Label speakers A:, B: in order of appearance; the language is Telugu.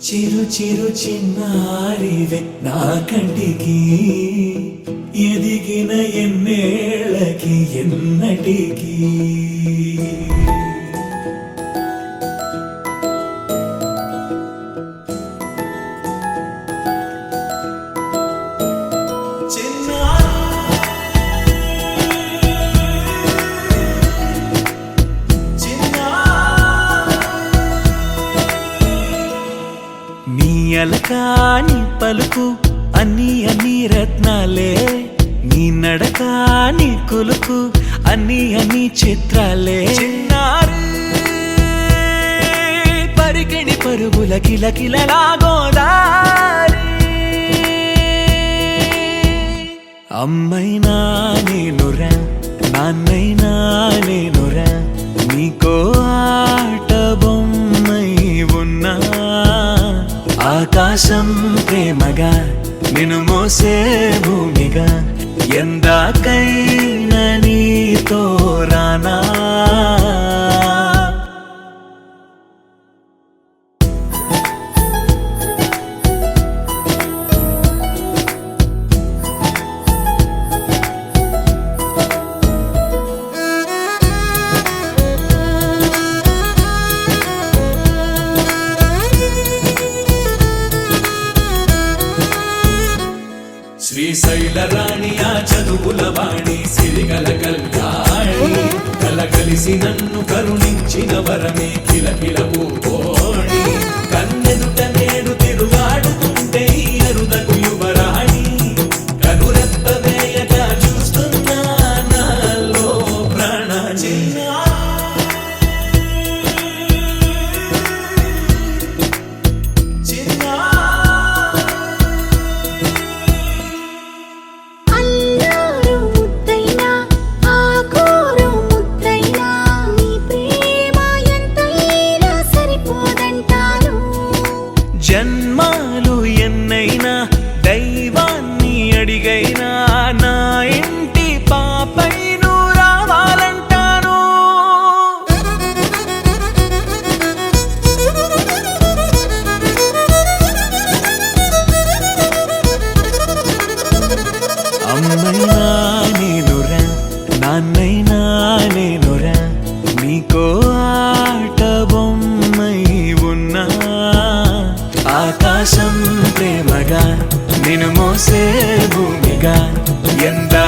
A: చిరు చిరు చిన్నారివే నా కంటికి ఎదిగిన ఎన్నేళ్ళకి ఎన్నటికి అలకాని పలుకు అన్ని రత్నాలే నీ నడకాని కులుకు అన్ని చిత్రాలే పరికిణి పరుగుల కిలకిలలాగోదారి అమ్మైనా నేనురా నాన్నైనా నేనురా నీకో ఆట బొమ్మై ఉన్నా ఆకాశం ప్రేమగా నిన్ను మోసే భూమిగా ఎందాకైనా నీతో రానా శ్రీశైల రాణి ఆ చదువుల వాణి సిరిగల కళ్యాణి కలగలిసి నన్ను కరుణించిన వరమే కిలకిల పూకోణి కన్నెదుట నేడు తిరుగాడుతుంటే అరుదకు యువరాణి కనురెప్ప వేయగా చూస్తున్నా నాలో ప్రాణ జన్మాలు ఎన్నైనా దైవాన్ని అడిగైనా నా ఇంటి పాపై నువ్వు రావాలంటాను అమ్మైనా నేనురా నాన్నైనా నేనురా నీకో ఆట బొమ్మై ఉన్నా ఆకాశం ప్రేమగా నిన్ను మోసే భూమిగా ఎందా